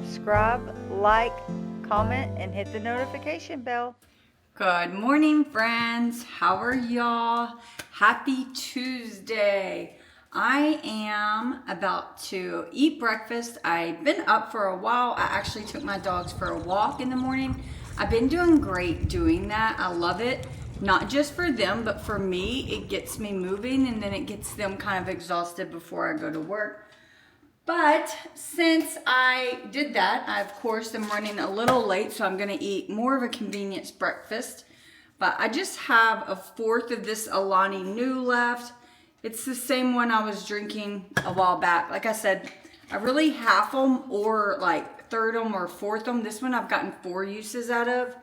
subscribe, like, comment, and hit the notification bell. Good morning, friends. How are y'all? Happy Tuesday. I am about to eat breakfast. I've been up for a while. I actually took my dogs for a walk in the morning. I've been doing great doing that. I love it. Not just for them, but for me. It gets me moving and then it gets them kind of exhausted before I go to work. But since I did that, I of course am running a little late, so I'm gonna eat more of a convenience breakfast. But I just have a fourth of this Alani Nu left. It's the same one I was drinking a while back. Like I said, I really half them or like third them or fourth them. This one I've gotten 4 uses out of.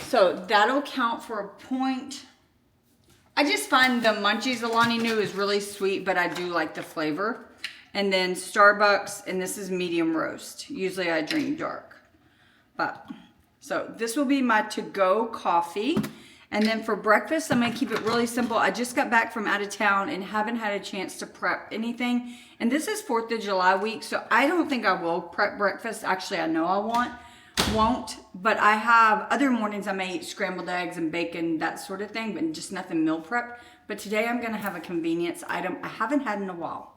So that'll count for a point. I just find the Munchies Alani Nu is really sweet, but I do like the flavor. And then Starbucks, and this is medium roast. Usually I drink dark. So this will be my to-go coffee. And then for breakfast, I'm gonna keep it really simple. I just got back from out of town and haven't had a chance to prep anything. And this is 4th of July week, so I don't think I will prep breakfast. Actually, I know I won't. But I have other mornings I may eat scrambled eggs and bacon, that sort of thing, but just nothing meal prep. But today I'm gonna have a convenience item I haven't had in a while.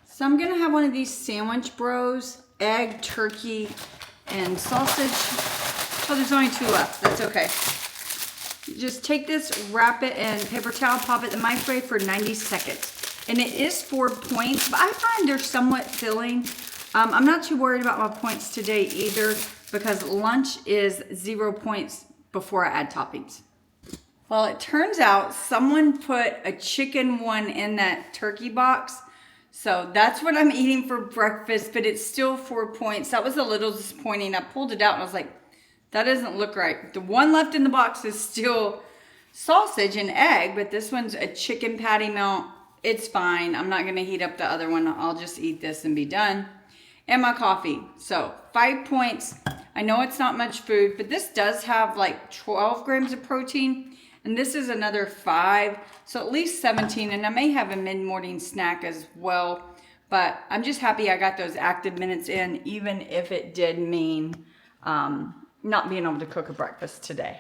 So I'm gonna have one of these sandwich bros, egg, turkey, and sausage. Oh, there's only 2 left, that's okay. You just take this, wrap it in paper towel, pop it in the microwave for 90 seconds. And it is 4 points, but I find they're somewhat filling. I'm not too worried about my points today either because lunch is 0 points before I add toppings. Well, it turns out someone put a chicken one in that turkey box. So that's what I'm eating for breakfast, but it's still 4 points. That was a little disappointing. I pulled it out and I was like, that doesn't look right. The one left in the box is still sausage and egg, but this one's a chicken patty melt. It's fine. I'm not gonna heat up the other one. I'll just eat this and be done. And my coffee. So 5 points. I know it's not much food, but this does have like 12 grams of protein. And this is another 5, so at least 17. And I may have a mid-morning snack as well. But I'm just happy I got those active minutes in, even if it did mean not being able to cook a breakfast today.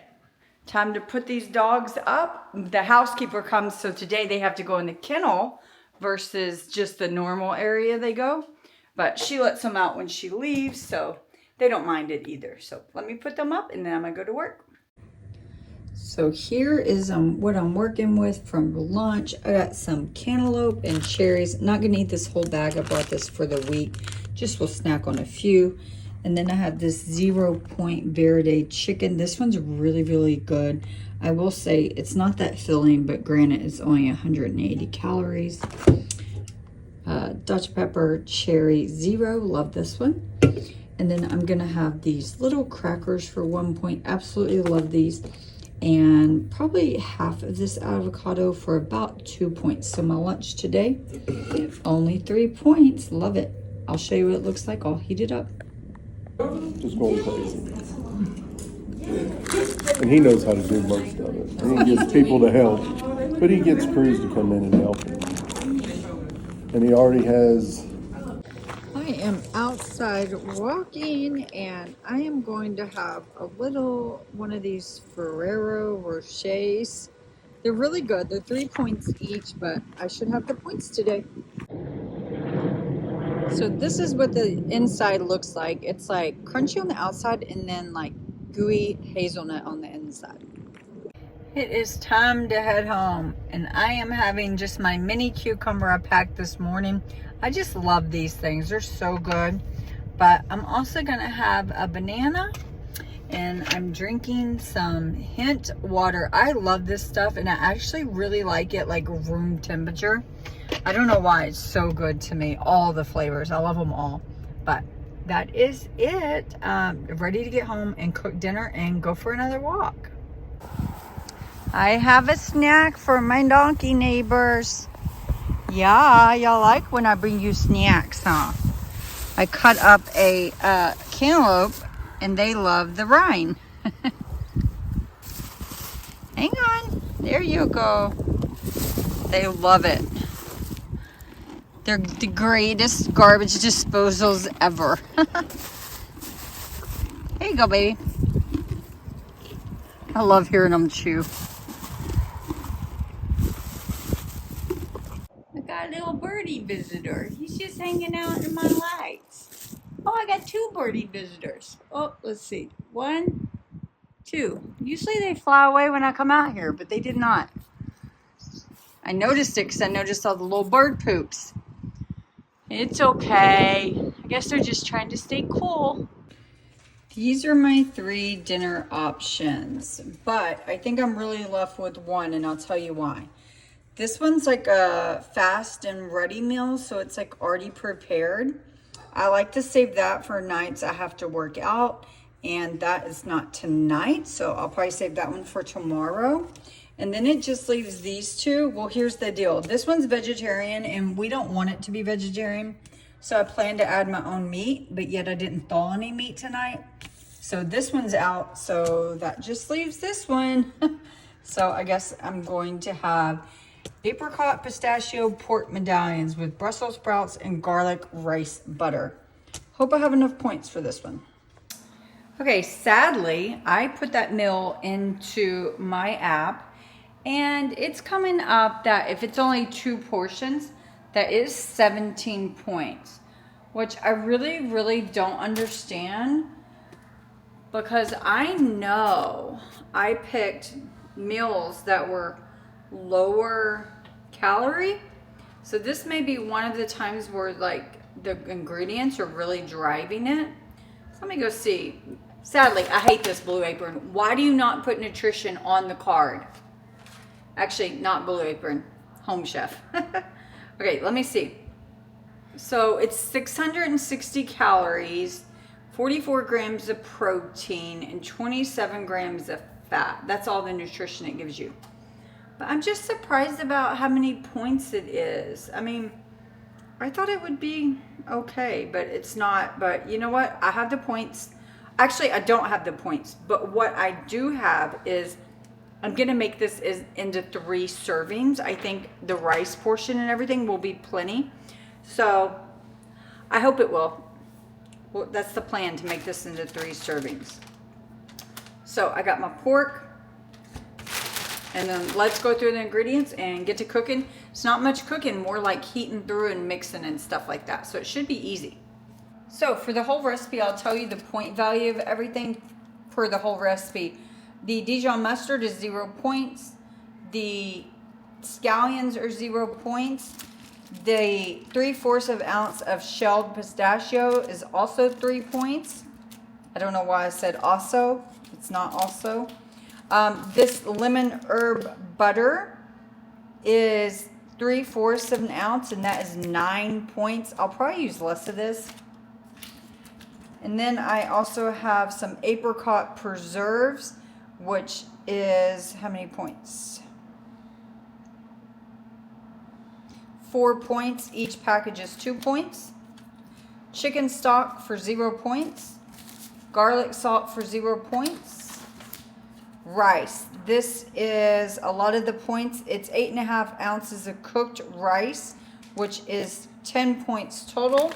Time to put these dogs up. The housekeeper comes, so today they have to go in the kennel versus just the normal area they go. But she lets them out when she leaves, so they don't mind it either. So let me put them up and then I'm gonna go to work. So here is what I'm working with from lunch. I got some cantaloupe and cherries. Not gonna eat this whole bag. I bought this for the week. Just will snack on a few. And then I have this 0 point Verde chicken. This one's really, really good. I will say it's not that filling, but granted it's only 180 calories. Dutch pepper, cherry, 0. Love this one. And then I'm gonna have these little crackers for 1 point. Absolutely love these. And probably half of this avocado for about 2 points. So my lunch today, only 3 points. Love it. I'll show you what it looks like. I'll heat it up. Just going crazy. And he knows how to do most of it. And he gets people to help. But he gets crews to come in and help him. And he already has... I am outside walking and I am going to have a little one of these Ferrero Rochers. They're really good. They're 3 points each, but I should have the points today. So this is what the inside looks like. It's like crunchy on the outside and then like gooey hazelnut on the inside. It is time to head home and I am having just my mini cucumber I packed this morning. I just love these things. They're so good. But I'm also gonna have a banana and I'm drinking some Hint water. I love this stuff and I actually really like it like room temperature. I don't know why, it's so good to me. All the flavors, I love them all. But that is it. Ready to get home and cook dinner and go for another walk. I have a snack for my donkey neighbors. Yeah, y'all like when I bring you snacks, huh? I cut up a cantaloupe and they love the rind. Hang on, there you go. They love it. They're the greatest garbage disposals ever. Here you go, baby. I love hearing them chew. I got a little birdie visitor. He's just hanging out in my lights. Oh, I got 2 birdie visitors. Oh, let's see. 1, 2. Usually they fly away when I come out here, but they did not. I noticed it because I noticed all the little bird poops. It's okay. I guess they're just trying to stay cool. These are my 3 dinner options, but I think I'm really left with one, and I'll tell you why. This one's like a fast and ready meal, so it's like already prepared. I like to save that for nights I have to work out, and that is not tonight, so I'll probably save that one for tomorrow. And then it just leaves these 2. Well, here's the deal. This one's vegetarian, and we don't want it to be vegetarian, so I plan to add my own meat, but yet I didn't thaw any meat tonight. So this one's out, so that just leaves this one. So I guess I'm going to have apricot pistachio pork medallions with Brussels sprouts and garlic rice butter. Hope I have enough points for this one. Okay, sadly, I put that meal into my app, and it's coming up that if it's only 2 portions, that is 17 points, which I really don't understand, because I know I picked meals that were lower calorie. So this may be one of the times where like the ingredients are really driving it. So let me go see. Sadly, I hate this Blue Apron. Why do you not put nutrition on the card? Actually, not Blue Apron, Home Chef. Okay, let me see. So it's 660 calories, 44 grams of protein, and 27 grams of fat. That's all the nutrition it gives you. But I'm just surprised about how many points it is. I mean, I thought it would be okay, but it's not. But you know what? I have the points. Actually, I don't have the points. But what I do have is I'm going to make this into 3 servings. I think the rice portion and everything will be plenty. So I hope it will. Well, that's the plan, to make this into 3 servings. So I got my pork. And then let's go through the ingredients and get to cooking. It's not much cooking, more like heating through and mixing and stuff like that. So it should be easy. So for the whole recipe, I'll tell you the point value of everything for the whole recipe. The Dijon mustard is 0 points. The scallions are 0 points. The 3/4 ounce of shelled pistachio is also 3 points. I don't know why I said also. It's not also. This lemon herb butter is 3/4 of an ounce, and that is 9 points. I'll probably use less of this. And then I also have some apricot preserves, which is how many points? 4 points. Each package is 2 points. Chicken stock for 0 points. Garlic salt for 0 points. Rice. This is a lot of the points. It's 8.5 ounces of cooked rice, which is 10 points total.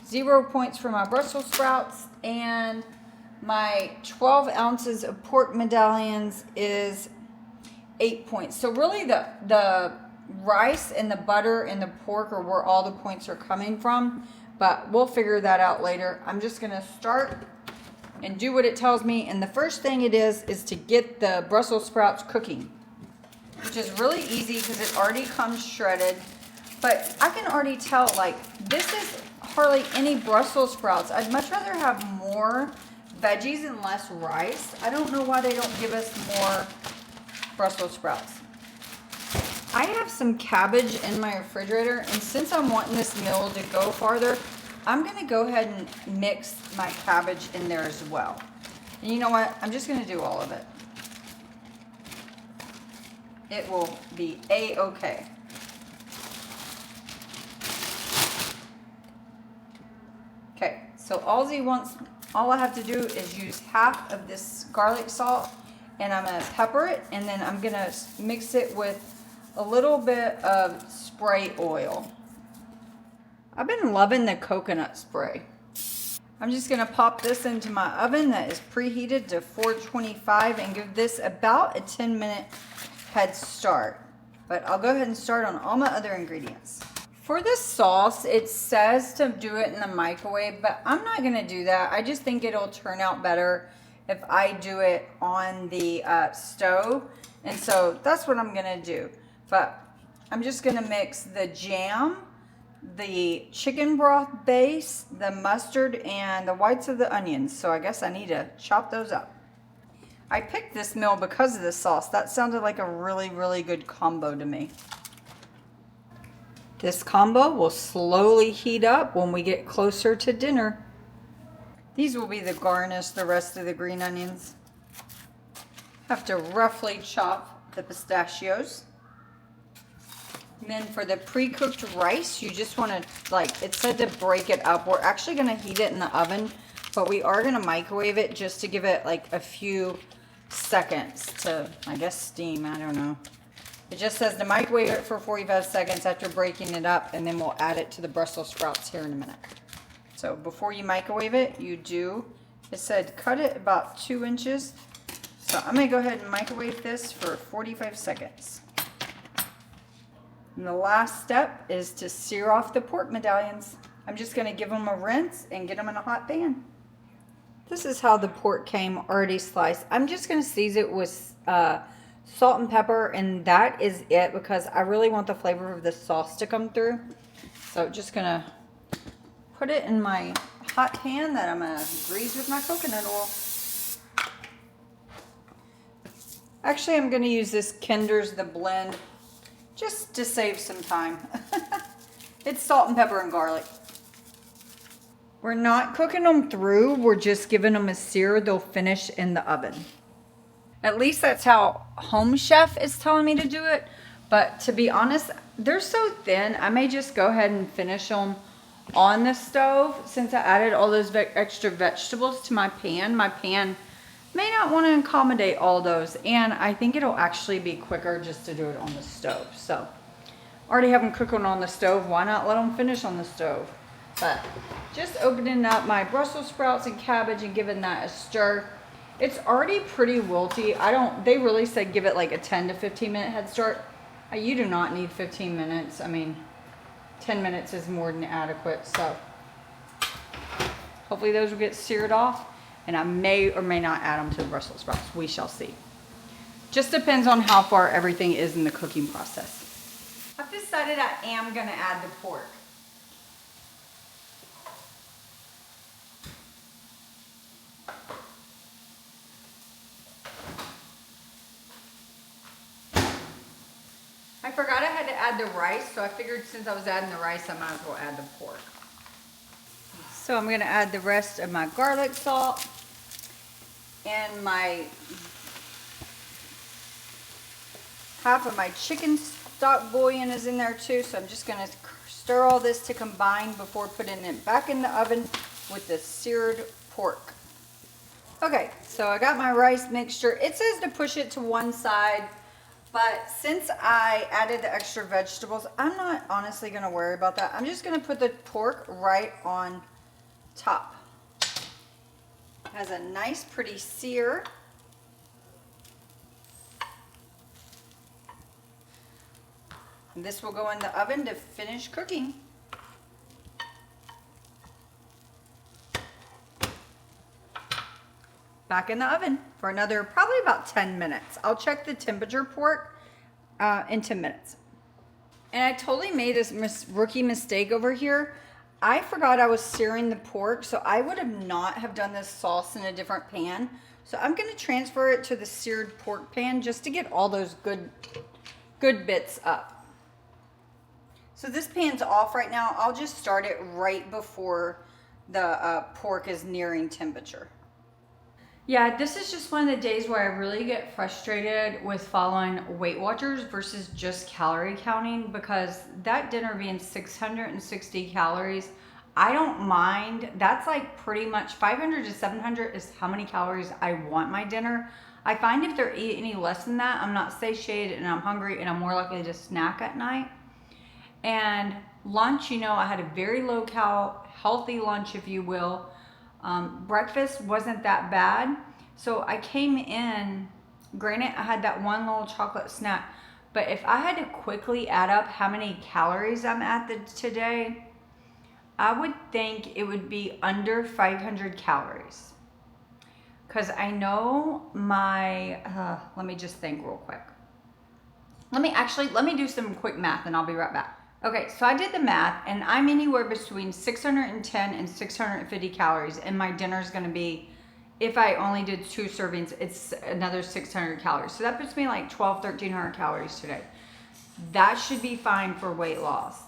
0 points for my Brussels sprouts, and my 12 ounces of pork medallions is 8 points. So really the rice and the butter and the pork are where all the points are coming from, but we'll figure that out later. I'm just gonna start and do what it tells me, and the first thing it is to get the Brussels sprouts cooking, which is really easy because it already comes shredded. But I can already tell, like, this is hardly any Brussels sprouts. I'd much rather have more veggies and less rice. I don't know why they don't give us more Brussels sprouts. I have some cabbage in my refrigerator, and since I'm wanting this meal to go farther, I'm going to go ahead and mix my cabbage in there as well. And you know what? I'm just going to do all of it. It will be A-okay. Okay, so all I have to do is use half of this garlic salt, and I'm going to pepper it, and then I'm going to mix it with a little bit of spray oil. I've been loving the coconut spray. I'm just gonna pop this into my oven that is preheated to 425 and give this about a 10-minute head start. But I'll go ahead and start on all my other ingredients. For this sauce, it says to do it in the microwave, but I'm not gonna do that. I just think it'll turn out better if I do it on the stove. And so that's what I'm gonna do. But I'm just gonna mix the jam, the chicken broth base, the mustard, and the whites of the onions. So I guess I need to chop those up. I picked this meal because of the sauce. That sounded like a really, really good combo to me. This combo will slowly heat up when we get closer to dinner. These will be the garnish, the rest of the green onions. Have to roughly chop the pistachios. And then for the pre-cooked rice, you just want to, like, it said to break it up. We're actually going to heat it in the oven, but we are going to microwave it just to give it like a few seconds to, I guess, steam. I don't know. It just says to microwave it for 45 seconds after breaking it up, and then we'll add it to the Brussels sprouts here in a minute. So before you microwave it, it said cut it about 2 inches. So I'm going to go ahead and microwave this for 45 seconds. And the last step is to sear off the pork medallions. I'm just going to give them a rinse and get them in a hot pan. This is how the pork came already sliced. I'm just going to season it with salt and pepper, and that is it because I really want the flavor of the sauce to come through. So just going to put it in my hot pan that I'm going to grease with my coconut oil. Actually, I'm going to use this Kinder's The Blend just to save some time. It's salt and pepper and garlic. We're not cooking them through. We're just giving them a sear. They'll finish in the oven. At least that's how Home Chef is telling me to do it. But to be honest, they're so thin. I may just go ahead and finish them on the stove since I added all those extra vegetables to my pan. My pan may not want to accommodate all those, and I think it'll actually be quicker just to do it on the stove. So already have them cooking on the stove, why not let them finish on the stove? But just opening up my Brussels sprouts and cabbage and giving that a stir. It's already pretty wilty. They really said give it like a 10 to 15 minute head start. You do not need 15 minutes. I mean, 10 minutes is more than adequate. So hopefully those will get seared off. And I may or may not add them to the Brussels sprouts. We shall see. Just depends on how far everything is in the cooking process. I've decided I am going to add the pork. I forgot I had to add the rice, so I figured since I was adding the rice, I might as well add the pork. So I'm going to add the rest of my garlic salt. And my half of my chicken stock bouillon is in there too. So I'm just going to stir all this to combine before putting it back in the oven with the seared pork. Okay, so I got my rice mixture. It says to push it to one side, but since I added the extra vegetables, I'm not honestly going to worry about that. I'm just going to put the pork right on top. Has a nice pretty sear. And this will go in the oven to finish cooking. Back in the oven for another probably about 10 minutes. I'll check the temperature pork in 10 minutes. And I totally made this rookie mistake over here. I forgot I was searing the pork, so I would have not have done this sauce in a different pan. So I'm going to transfer it to the seared pork pan just to get all those good bits up. So this pan's off right now. I'll just start it right before the pork is nearing temperature. Yeah, this is just one of the days where I really get frustrated with following Weight Watchers versus just calorie counting, because that dinner being 660 calories, I don't mind. That's like pretty much 500 to 700 is how many calories I want my dinner. I find if they're eating any less than that, I'm not satiated and I'm hungry and I'm more likely to snack at night. And lunch, you know, I had a very low cal, healthy lunch, if you will. Breakfast wasn't that bad. So I came in, granted I had that one little chocolate snack, but if I had to quickly add up how many calories I'm at today, I would think it would be under 500 calories. Because I know my, let me just think real quick. Let me do some quick math and I'll be right back. Okay, so I did the math and I'm anywhere between 610 and 650 calories, and my dinner is gonna be, if I only did 2 servings, it's another 600 calories. So that puts me like 1,300 calories today. That should be fine for weight loss.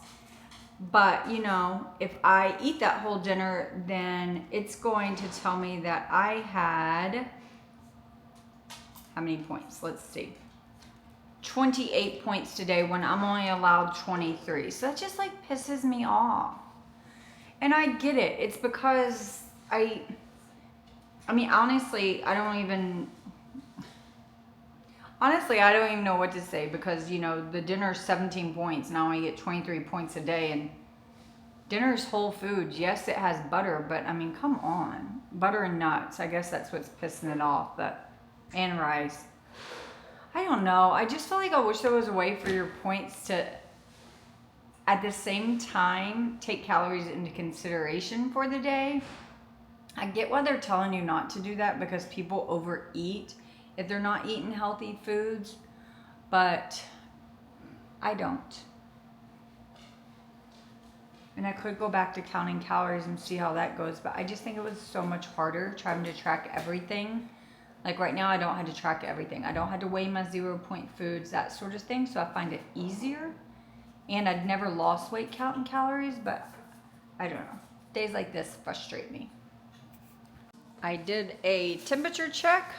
But you know, if I eat that whole dinner, then it's going to tell me that I had, how many points? Let's see. 28 points today when I'm only allowed 23. So that just like pisses me off. And I get it. It's because I mean, honestly, I don't even know what to say, because, you know, the dinner's 17 points. Now I get 23 points a day, and dinner's whole foods. Yes, it has butter, but I mean, come on. Butter and nuts. I guess that's what's pissing it off. But, and rice. I don't know. I just feel like I wish there was a way for your points to, at the same time, take calories into consideration for the day. I get why they're telling you not to do that, because people overeat if they're not eating healthy foods, but I don't. And I could go back to counting calories and see how that goes, but I just think it was so much harder trying to track everything. Like right now, I don't have to track everything. I don't have to weigh my 0 point foods, that sort of thing, so I find it easier. And I'd never lost weight counting calories, but I don't know. Days like this frustrate me. I did a temperature check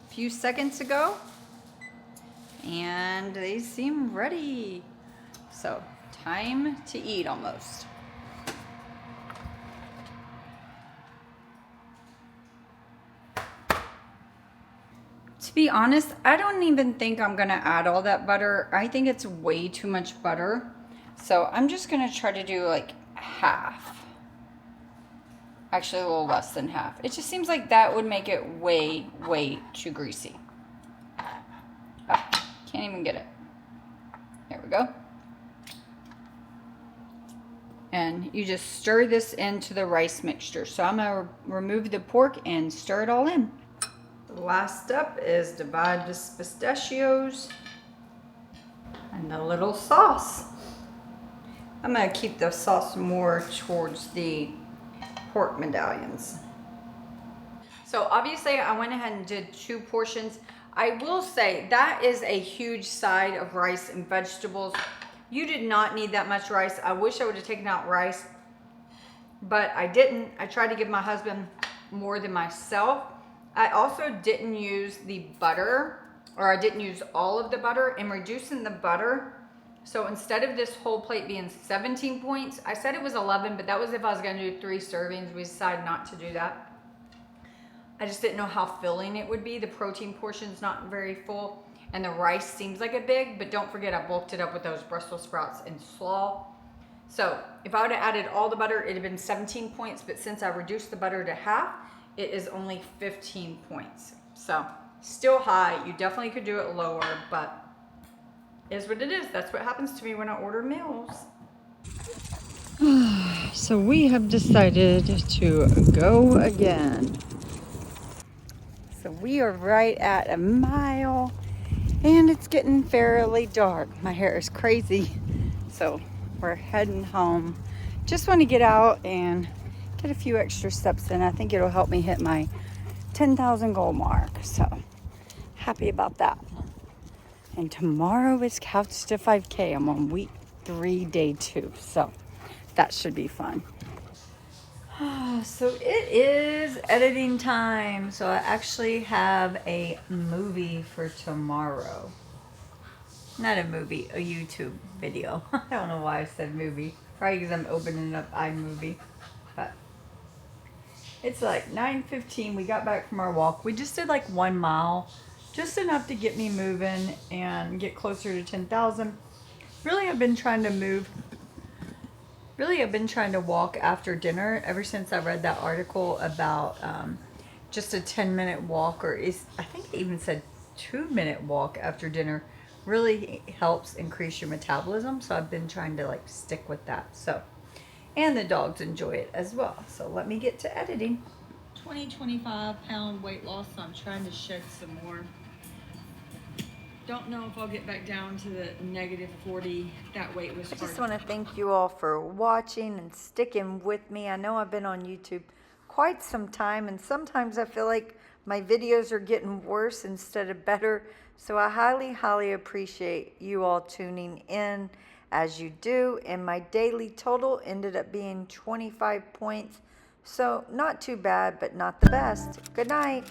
a few seconds ago, and they seem ready. So, time to eat almost. To be honest, I don't even think I'm gonna add all that butter. I think it's way too much butter. So I'm just gonna try to do like half. Actually, a little less than half. It just seems like that would make it way, way too greasy. Ah, can't even get it. There we go. And you just stir this into the rice mixture. So I'm gonna remove the pork and stir it all in. The last step is divide the pistachios and the little sauce. I'm gonna keep the sauce more towards the pork medallions. So obviously I went ahead and did 2 portions. I will say that is a huge side of rice and vegetables. You did not need that much rice. I wish I would have taken out rice, but I didn't. I tried to give my husband more than myself. I also didn't use the butter, or I didn't use all of the butter. In reducing the butter, so instead of this whole plate being 17 points, I said it was 11, but that was if I was gonna do 3 servings. We decided not to do that. I just didn't know how filling it would be. The protein portion's not very full, and the rice seems like a big, but don't forget I bulked it up with those Brussels sprouts and slaw. So if I would have added all the butter, it'd have been 17 points, but since I reduced the butter to half, it is only 15 points. So still high. You definitely could do it lower, but it is what it is. That's what happens to me when I order meals. So we have decided to go again. So we are right at a mile, and it's getting fairly dark. My hair is crazy, so we're heading home. Just want to get out and get a few extra steps in. I think it'll help me hit my 10,000 goal mark, so happy about that. And tomorrow is Couch to 5K. I'm on week 3, day 2, so that should be fun. So it is editing time. So I actually have a movie for tomorrow. Not a movie, a YouTube video. I don't know why I said movie. Probably because I'm opening up iMovie. But it's like 9:15. We got back from our walk. We just did like 1 mile. Just enough to get me moving and get closer to 10,000. Really, I've been trying to move Really, I've been trying to walk after dinner ever since I read that article about just a 10-minute walk, or I think it even said 2-minute walk after dinner really helps increase your metabolism. So I've been trying to like stick with that. So, and the dogs enjoy it as well. So let me get to editing. 25-pound weight loss, so I'm trying to shed some more. Don't know if I'll get back down to the -40. That weight was hard. I just want to thank you all for watching and sticking with me. I know I've been on YouTube quite some time, and sometimes I feel like my videos are getting worse instead of better. So I highly appreciate you all tuning in as you do. And my daily total ended up being 25 points. So not too bad, but not the best. Good night.